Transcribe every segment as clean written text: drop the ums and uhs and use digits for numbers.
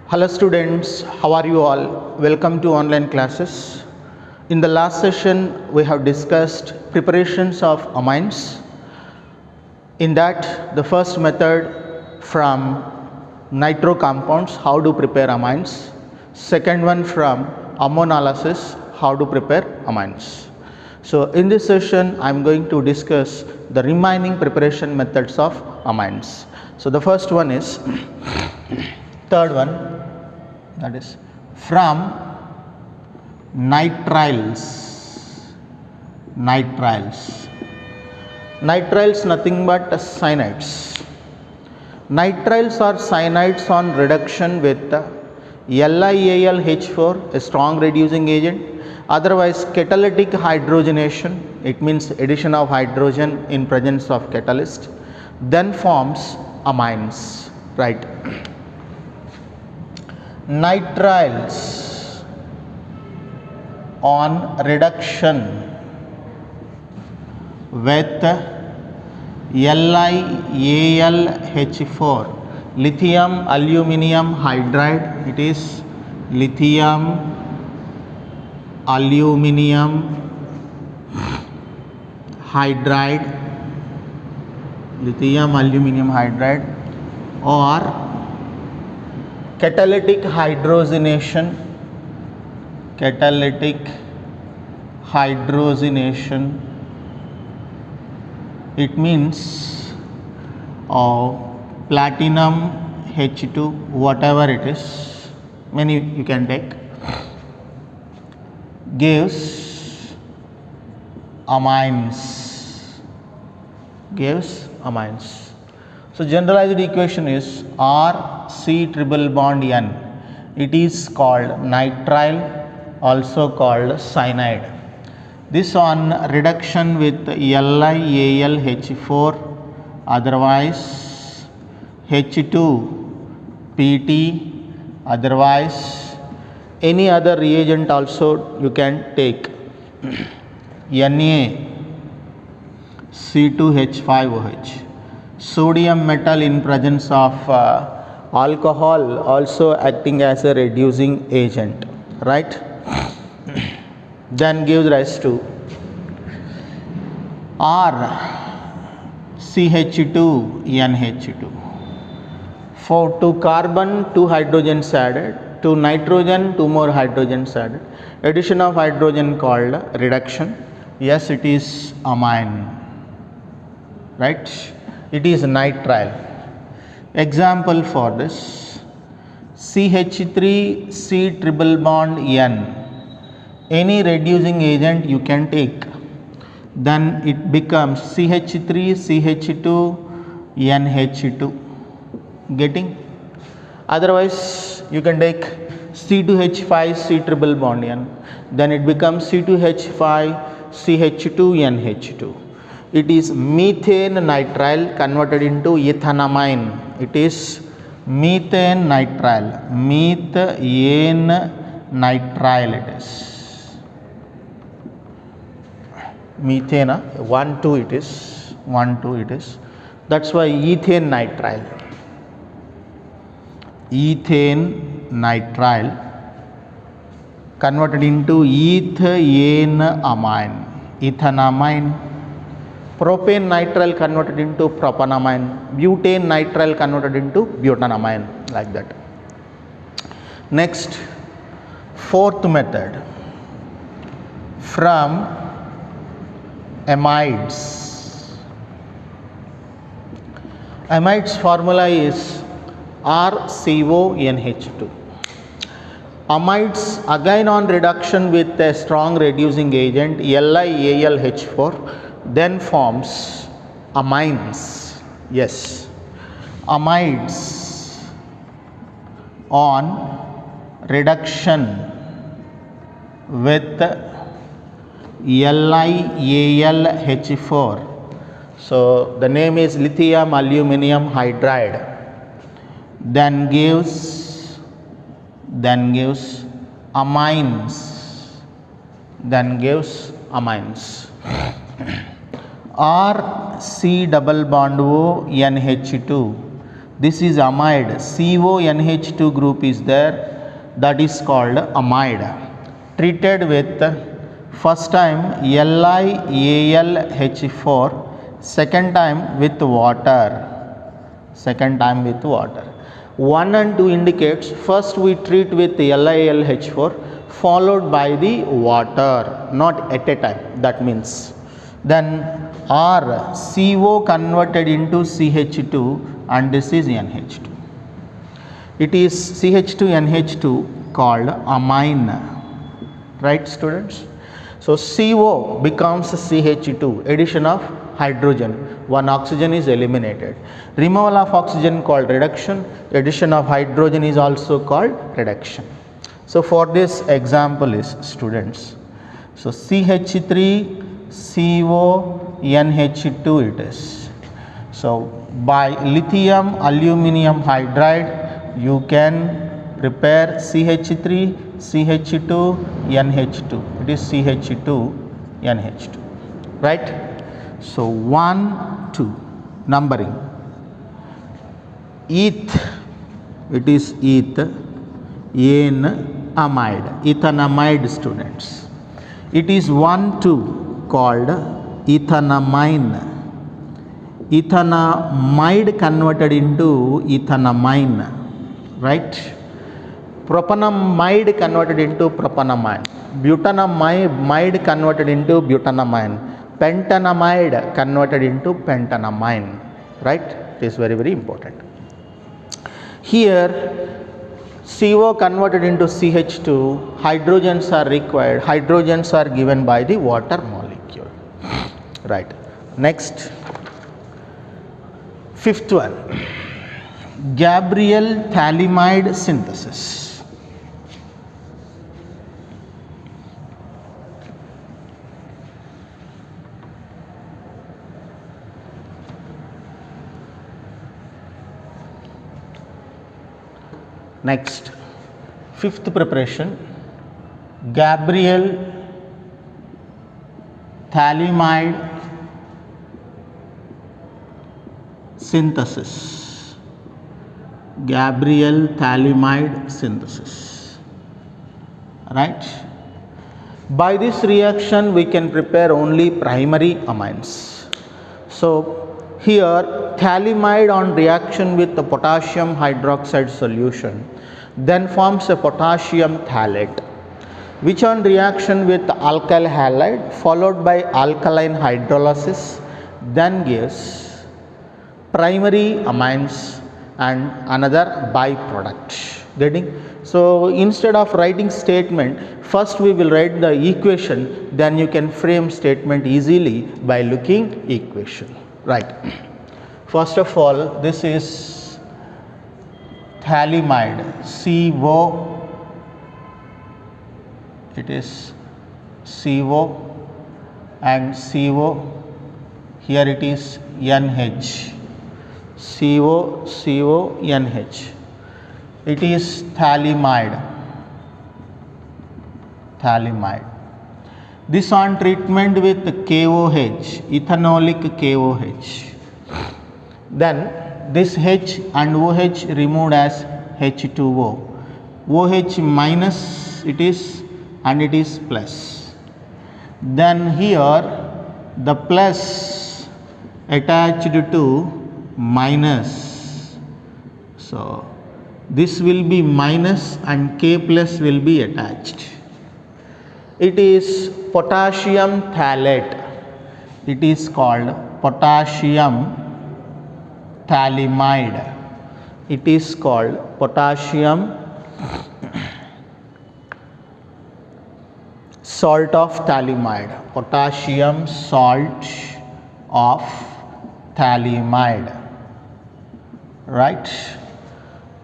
Hello students, how are you all? Welcome to online classes. In the last session, we have discussed preparations of amines. In that, the first method from nitro compounds, how to prepare amines. Second one from ammonolysis, how to prepare amines. So in this session, I am going to discuss the remaining preparation methods of amines. So the first one is, third one, that is from nitriles. Nitriles nothing but cyanides. Nitriles are cyanides on reduction with LiAlH4, a strong reducing agent, otherwise catalytic hydrogenation, it means addition of hydrogen in presence of catalyst, then forms amines, right. Nitriles on reduction with LiAlH4, lithium aluminum hydride, it is lithium aluminum hydride, or catalytic hydrogenation, it means platinum H2, whatever it is, many you can take, gives amines. So generalized equation is RC triple bond N. It is called nitrile, also called cyanide. This on reduction with LiAlH4, otherwise H2PT, otherwise any other reagent also you can take. Na(C2H5OH), sodium metal in presence of alcohol also acting as a reducing agent, right. Then gives rise to RCH2NH2. For 2 carbon, 2 hydrogens added, 2 nitrogen, 2 more hydrogens added. Addition of hydrogen called reduction. Yes, it is amine, right. It is nitrile. Example for this, CH3C triple bond N. Any reducing agent you can take, then it becomes CH3CH2NH2. Getting? Otherwise you can take C2H5C triple bond N, then it becomes C2H5CH2NH2. It is methane nitrile converted into ethanamine. It is methane nitrile. It is methane, 1,2 it is, that's why ethane nitrile converted into ethanamine. Propane nitrile converted into propanamine, butane nitrile converted into butanamine, like that. Next, fourth method from amides. Amides formula is RCONH2. Amides again on reduction with a strong reducing agent LiAlH4, then forms amines. Yes, amides on reduction with LiAlH4. So the name is lithium aluminum hydride. Then gives amines. RC double bond O NH2, This is amide. CONH2 group is there, that is called amide. Treated with first time LiAlH4, second time with water. 1 and 2 indicates first we treat with LiAlH4 followed by the water, not at a time. That means then R, CO converted into CH2 and this is NH2. It is CH2NH2 called amine, right students? So CO becomes CH2, addition of hydrogen, one oxygen is eliminated. Removal of oxygen called reduction, addition of hydrogen is also called reduction. So for this example is students, so CH3CONH2 it is. So by lithium aluminum hydride you can prepare CH3 CH2 NH2, it is CH2 NH2, right? So 1 2 numbering. Eth, it is eth, en amide, ethanamide students. It is 1 2 called ethanamine. Ethanamide converted into ethanamine, right? Propanamide converted into propanamine. Butanamide converted into butanamine. Pentanamide converted into pentanamine, right? It is very, very important. Here CO converted into CH2, hydrogens are required. Hydrogens are given by the water molecule, right? Next, fifth one, Gabriel phthalimide synthesis. Next, fifth preparation, Gabriel phthalimide synthesis. Gabriel phthalimide synthesis, right? By this reaction we can prepare only primary amines. So here phthalimide on reaction with the potassium hydroxide solution then forms a potassium phthalate, which on reaction with alkyl halide followed by alkaline hydrolysis then gives primary amines and another byproduct. Getting? So instead of writing statement, first we will write the equation, then you can frame statement easily by looking equation, right? First of all, this is phthalimide, CO, it is CO and CO, here it is NH, CO, NH, it is phthalimide. This on treatment with KOH, ethanolic KOH, then this H and OH removed as H2O, OH minus it is and it is plus. Then here the plus attached to minus, so this will be minus and K plus will be attached. It is potassium phthalate, it is called potassium phthalimide, it is called potassium salt of phthalimide, potassium salt of phthalimide, right?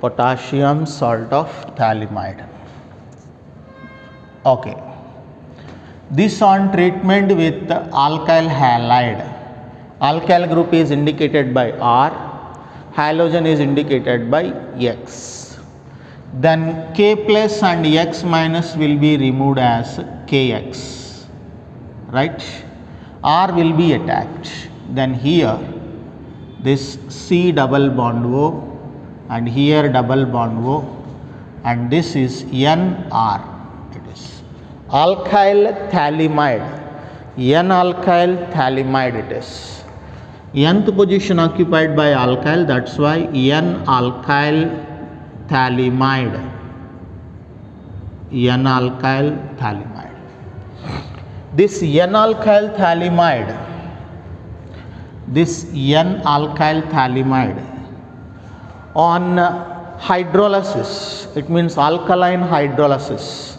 Potassium salt of phthalimide. Okay. This on treatment with alkyl halide. Alkyl group is indicated by R, halogen is indicated by X. Then K plus and X minus will be removed as KX, right? R will be attached. Then here this C double bond O and here double bond O, and this is NR. It is alkyl phthalimide. N-alkyl phthalimide it is. Nth position occupied by alkyl, that's why N-alkyl phthalimide. N-alkyl phthalimide. This N-alkyl phthalimide, on hydrolysis, it means alkaline hydrolysis.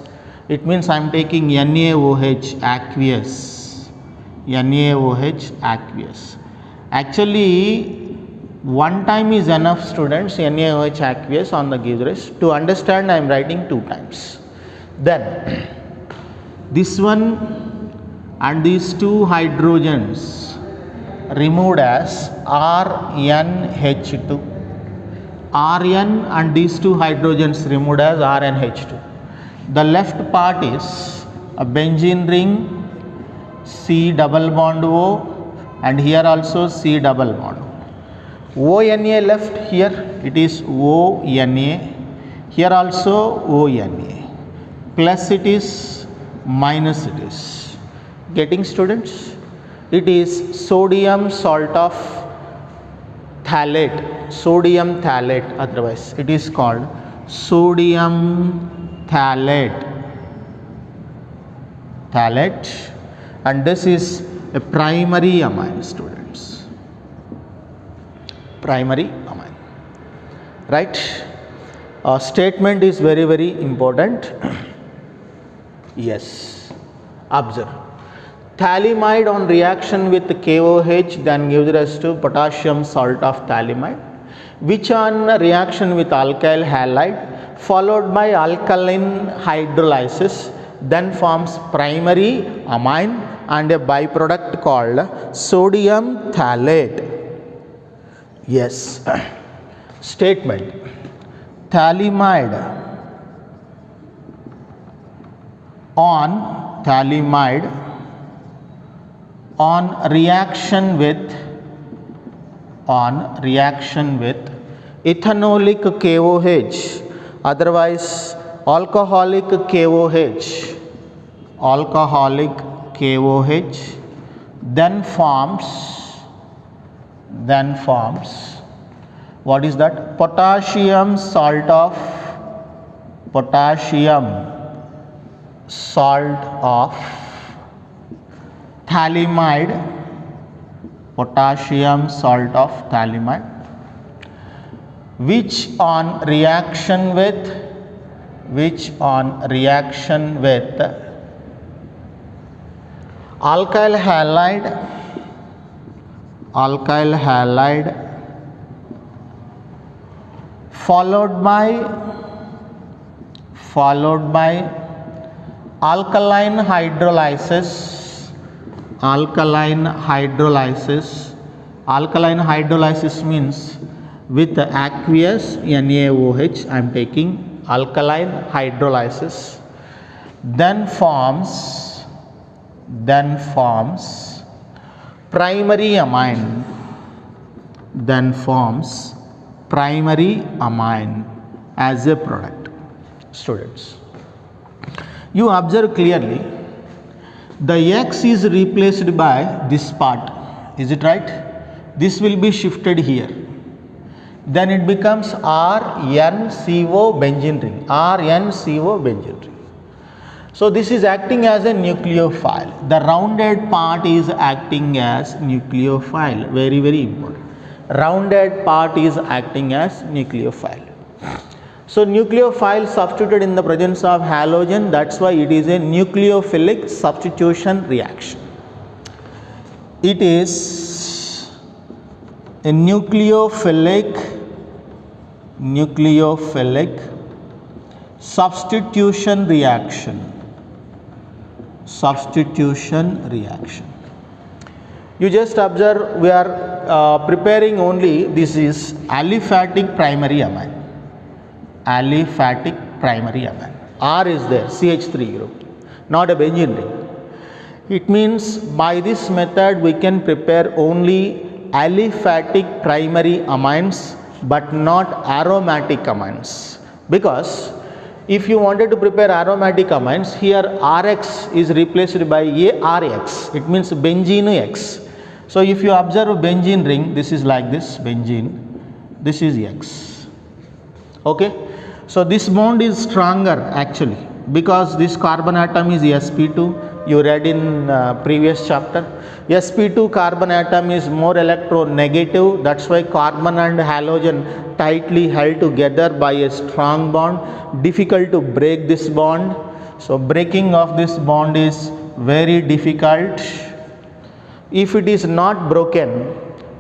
It means I am taking NaOH aqueous. NaOH aqueous. Actually, one time is enough, students. NaOH aqueous on the gives. To understand, I am writing 2 times. Then this one and these 2 hydrogens removed as RnH2. Rn and these 2 hydrogens removed as RnH2. The left part is a benzene ring, C double bond O, and here also C double bond. ONA left, here it is ONA, here also ONA, plus it is, minus it is. Getting, students? It is sodium salt of phthalate, sodium phthalate, otherwise it is called sodium phthalate, and this is a primary amine, students. Primary amine, right? Statement is very, very important. Yes, observe. Phthalimide on reaction with KOH then gives rise to potassium salt of phthalimide, which on reaction with alkyl halide followed by alkaline hydrolysis then forms primary amine and a byproduct called sodium phthalate. Yes. Statement. Phthalimide on reaction with ethanolic KOH, otherwise alcoholic KOH, then forms what is that? Potassium salt of phthalimide, which on reaction with alkyl halide followed by alkaline hydrolysis means with aqueous NaOH I am taking alkaline hydrolysis, then forms primary amine, as a product. Students, you observe clearly the X is replaced by this part, is it right? This will be shifted here, then it becomes RnCO benzene ring, So this is acting as a nucleophile. The rounded part is acting as nucleophile, very, very important. Rounded part is acting as nucleophile. So nucleophile substituted in the presence of halogen, that's why it is a nucleophilic substitution reaction. It is a nucleophilic substitution reaction. You just observe, we are preparing only, this is aliphatic primary amine. R is there, CH3 group, not a benzene ring. It means by this method we can prepare only aliphatic primary amines but not aromatic amines, because if you wanted to prepare aromatic amines, here Rx is replaced by ARX, it means benzene X. So if you observe benzene ring, this is like this, benzene, this is X. Okay, so this bond is stronger actually, because this carbon atom is sp2, you read in previous chapter. sp2 carbon atom is more electronegative, that's why carbon and halogen tightly held together by a strong bond, difficult to break this bond. So breaking of this bond is very difficult. If it is not broken,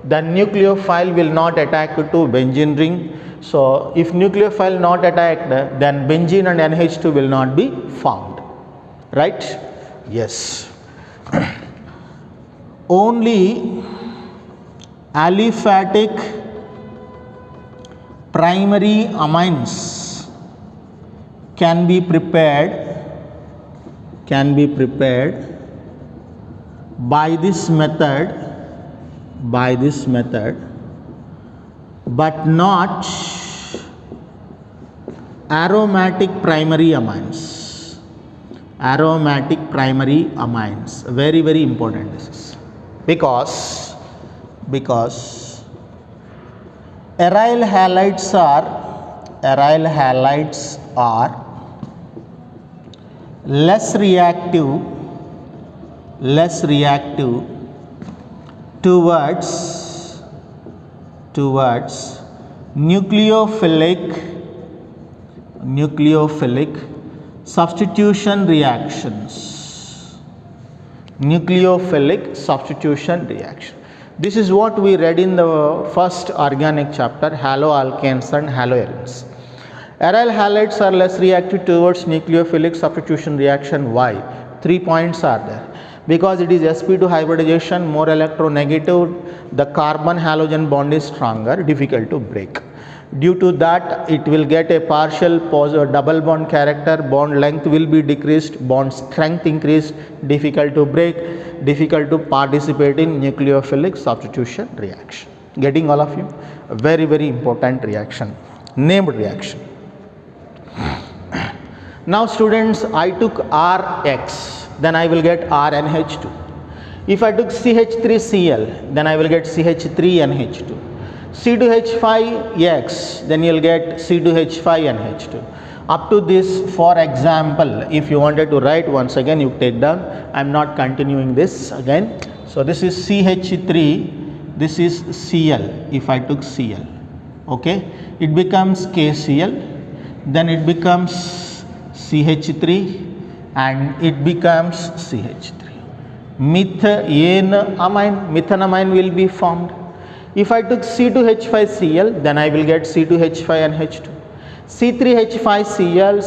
the nucleophile will not attack to benzene ring. So if nucleophile not attacked, then benzene and NH2 will not be formed, right? Yes. Only aliphatic primary amines can be prepared by this method, but not aromatic primary amines. Very, very important this is, because aryl halides are less reactive towards nucleophilic substitution reactions. This is what we read in the first organic chapter, haloalkanes and haloarenes. Aryl halides are less reactive towards nucleophilic substitution reaction. Why? 3 points are there. Because it is sp2 hybridization, more electronegative, the carbon halogen bond is stronger, difficult to break. Due to that, it will get a partial double bond character, bond length will be decreased, bond strength increased, difficult to break, difficult to participate in nucleophilic substitution reaction. Getting all of you? A very, very important reaction, named reaction. Now students, I took Rx, then I will get RNH2. If I took CH3Cl, then I will get CH3NH2. C2H5X, then you will get C2H5NH2. Up to this, for example, if you wanted to write once again, you take down. I am not continuing this again. So this is CH3, this is Cl, if I took Cl. Okay, it becomes KCl, then it becomes CH3 and it becomes CH3. Methanamine will be formed. If I took C2H5Cl, then I will get C2H5NH2. C3H5Cl,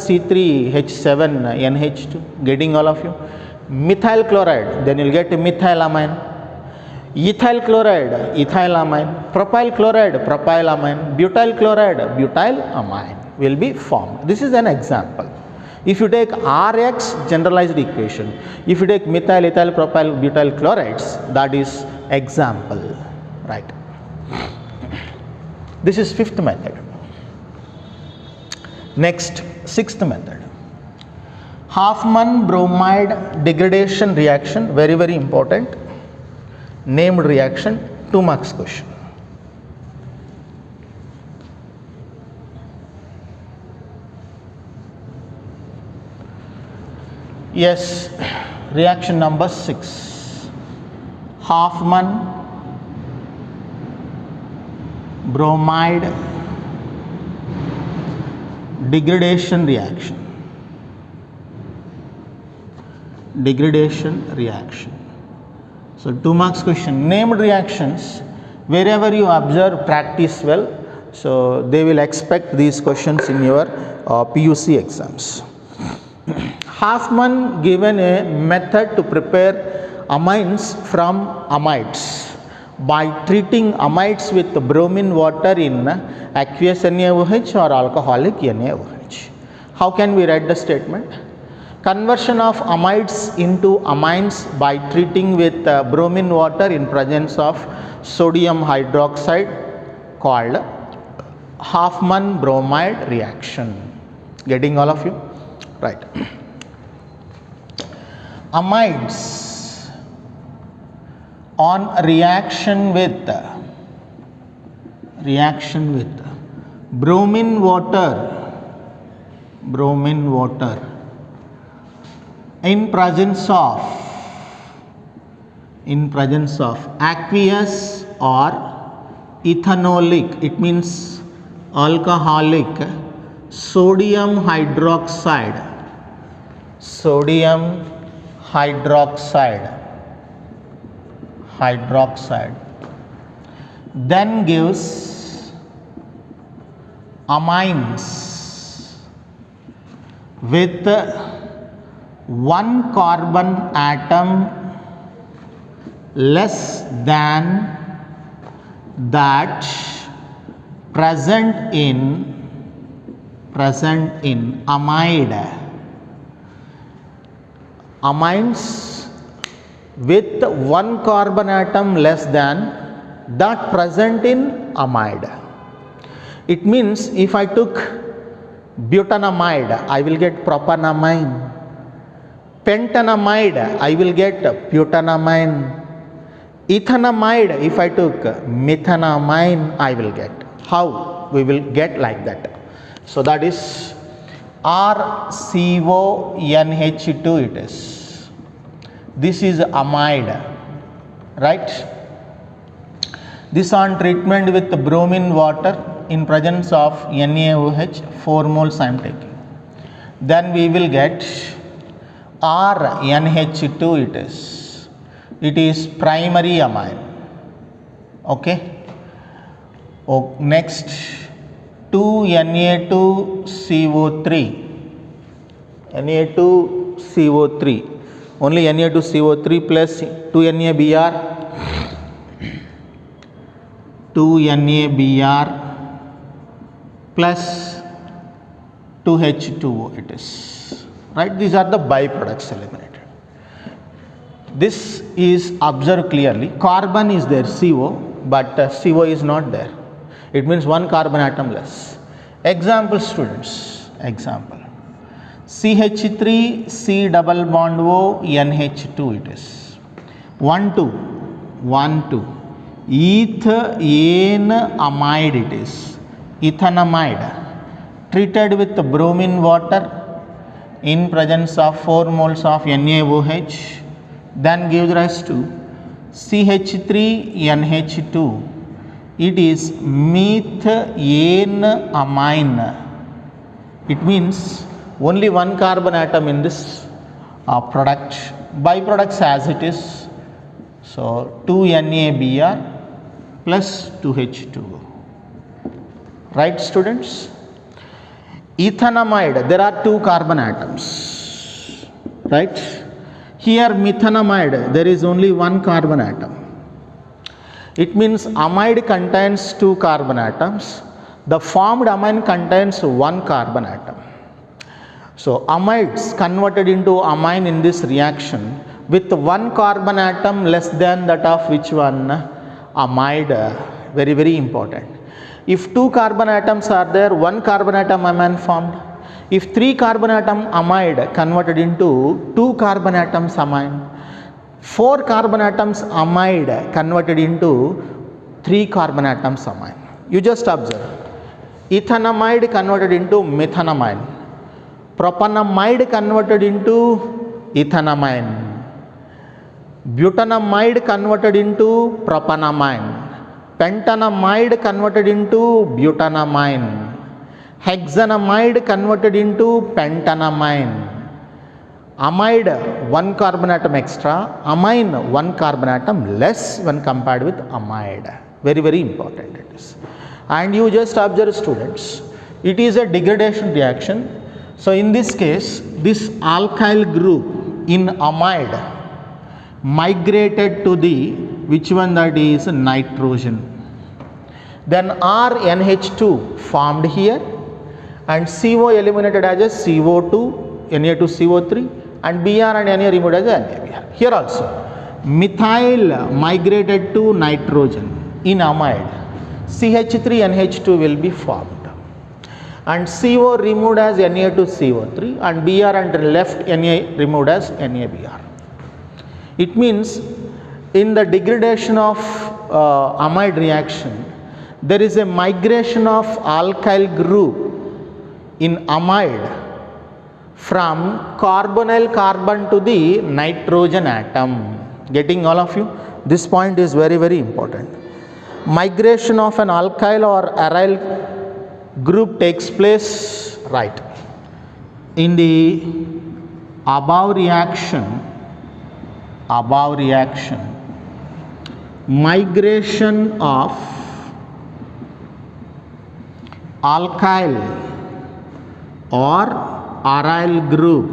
C3H7NH2. Getting all of you? Methyl chloride, then you will get methylamine. Ethyl chloride, ethylamine. Propyl chloride, propylamine. Butyl chloride, butylamine will be formed. This is an example. If you take Rx, generalized equation. If you take methyl, ethyl, propyl, butyl chlorides, that is example, right? This is fifth method. Next, sixth method. Hoffmann bromide degradation reaction, very, very important. Named reaction, 2 marks question. Yes, reaction number 6. Hoffmann bromide degradation reaction. So 2 marks question. Named reactions, wherever you observe, practice well. So they will expect these questions in your PUC exams. Hoffmann given a method to prepare amines from amides by treating amides with bromine water in aqueous NaOH or alcoholic NaOH. How can we write the statement? Conversion of amides into amines by treating with bromine water in presence of sodium hydroxide called Hoffmann bromide reaction. Getting all of you? Right. Amides on reaction with bromine water in presence of aqueous or ethanolic, it means alcoholic sodium hydroxide then gives amines with one carbon atom less than that present in amide. Amines with one carbon atom less than that present in amide. It means if I took butanamide, I will get propanamine. Pentanamide, I will get butanamine. Ethanamide, if I took methanamine, I will get. How we will get like that? So that is RCONH2 it is. This is amide, right? This on treatment with bromine water in presence of NaOH, 4 moles I am taking. Then we will get RNH2 it is. It is primary amine. Okay. Next 2Na2CO3. Na2CO3. Only Na2CO3 plus 2NaBr. 2NaBr plus 2H2O it is. Right? These are the byproducts eliminated. This is observed clearly. Carbon is there, CO, but CO is not there. It means one carbon atom less. Example, students. Example. CH3 C double bond O NH2 it is. 1 2 ethane amide it is. Ethanamide treated with bromine water in presence of 4 moles of NaOH, then gives rise to CH3NH2. It is methane amine. It means only one carbon atom in this product. Byproducts as it is. So 2NaBr plus 2H2O. Right, students? Ethanamide, there are 2 carbon atoms. Right? Here methanamide, there is only 1 carbon atom. It means amide contains 2 carbon atoms. The formed amine contains 1 carbon atom. So amides converted into amine in this reaction with 1 carbon atom less than that of which one? Amide. Very, very important. If 2 carbon atoms are there, 1 carbon atom amine formed. If 3 carbon atom amide converted into 2 carbon atoms amine. 4 carbon atoms amide converted into 3 carbon atoms amine. You just observe. Ethanamide converted into methanamine. Propanamide converted into ethanamine. Butanamide converted into propanamine. Pentanamide converted into butanamine. Hexanamide converted into pentanamine. Amide 1 carbon atom extra, amine 1 carbon atom less when compared with amide. Very, very important it is. And you just observe, students, it is a degradation reaction. So in this case, this alkyl group in amide migrated to the which one, that is nitrogen. Then RNH2 formed here and CO eliminated as a CO2, Na2CO3, and Br and Na removed as a NaBr. Here also methyl migrated to nitrogen in amide. CH3NH2 will be formed. And CO removed as Na2CO3 and Br and left Na removed as NaBr. It means in the degradation of amide reaction, there is a migration of alkyl group in amide from carbonyl carbon to the nitrogen atom. Getting all of you? This point is very, very important. Migration of an alkyl or aryl group takes place, right, in the above reaction, migration of alkyl or aryl group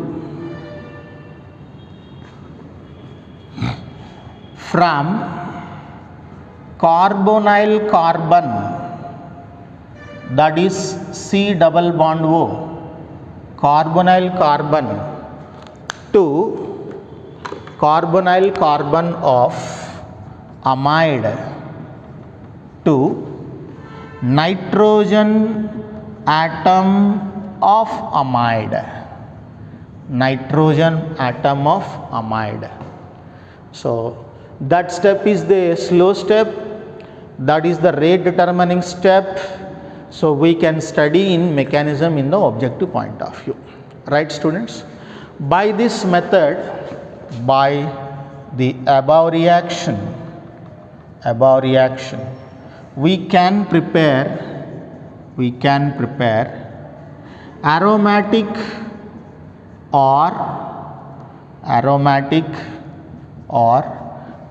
from carbonyl carbon, that is C double bond O, carbonyl carbon to carbonyl carbon of amide to nitrogen atom of amide, So that step is the slow step, that is the rate determining step. So we can study in mechanism in the objective point of view, right students? By this method, by the above reaction, we can prepare aromatic or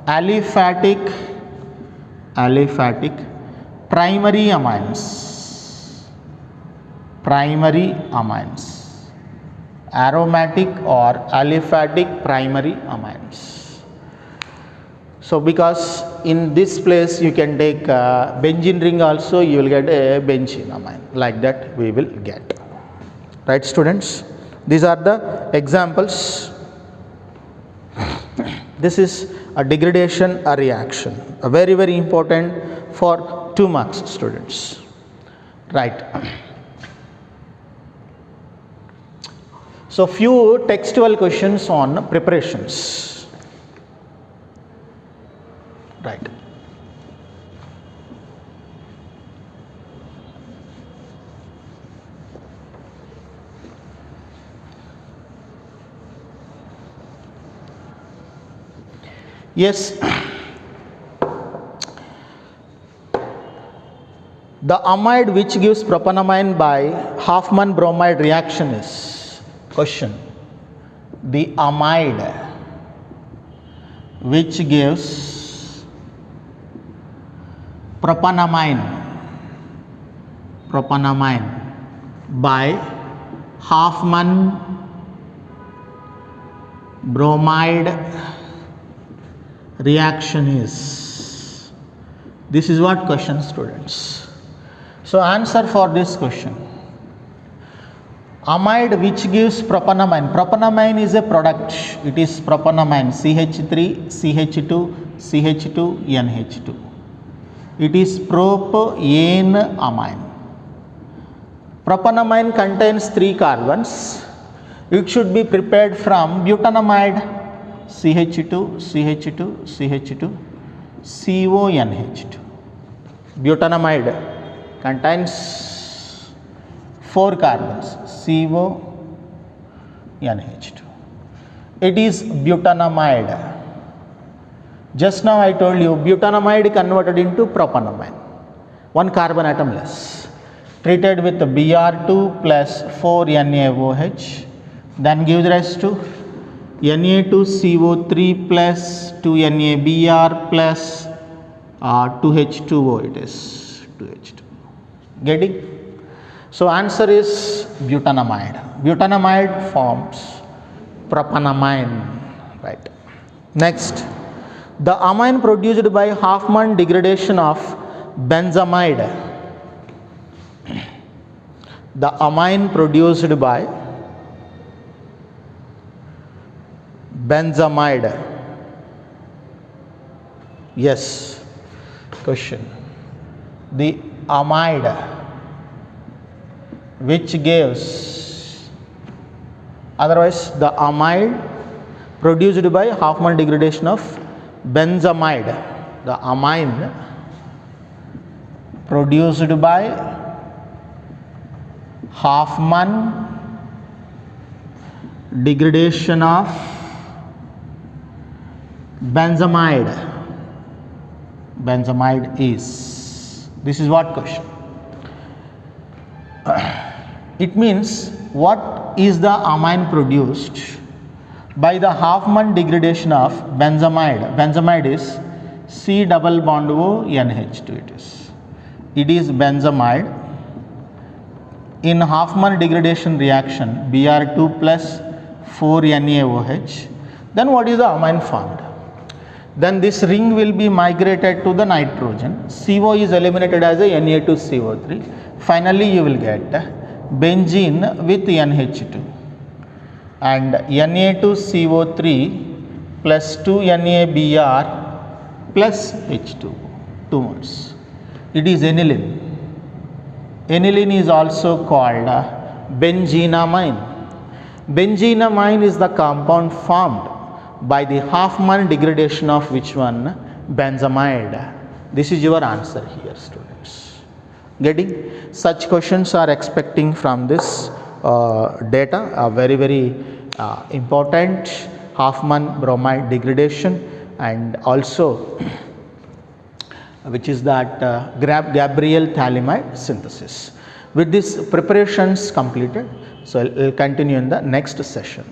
aliphatic primary amines, aromatic or aliphatic primary amines. So because in this place you can take benzene ring also, you will get a benzene amine, like that we will get, right students? These are the examples. This is a degradation reaction, a very, very important for 2 marks students, right? So few textual questions on preparations, right? Yes, the amide which gives propanamine by Hofmann bromide reaction is, question, the amide which gives propanamine by Hofmann bromide reaction is, this is what question students. So answer for this question, amide which gives propanamine is a product, it is propanamine CH3 CH2 CH2 NH2, it is propane amine. Propanamine contains 3 carbons, it should be prepared from butanamide CH2 CH2 CH2 CONH2. Butanamide contains 4 carbons, CONH2. It is butanamide. Just now I told you butanamide converted into propanamine, 1 carbon atom less, treated with Br2 plus 4 NaOH, then gives rise to Na2CO3 plus 2 NaBr plus 2H2O, it is 2H2. Getting? So answer is butanamide. Butanamide forms propanamine, right? Next, the amine produced by Hofmann degradation of benzamide. The amine produced by benzamide. Yes, question. the amide which gives, otherwise the amide produced by Hofmann degradation of benzamide, the amine produced by Hofmann degradation of benzamide is, this is what question. It means what is the amine produced by the Hofmann degradation of benzamide. Benzamide is C double bond O NH2. It is benzamide. In Hofmann degradation reaction, Br2 plus 4 NaOH, then what is the amine formed? Then this ring will be migrated to the nitrogen. CO is eliminated as a Na2CO3. Finally, you will get benzene with NH2 and Na2CO3 plus 2 NaBr plus H2, 2 moles. It is aniline. Aniline is also called benzenamine. Benzenamine is the compound formed by the Hofmann degradation of which one? Benzamide. This is your answer here, students. Getting? Such questions are expecting from this data, a very important Hofmann bromide degradation, and also which is that Gabriel phthalimide synthesis. With these preparations completed, so I'll continue in the next session.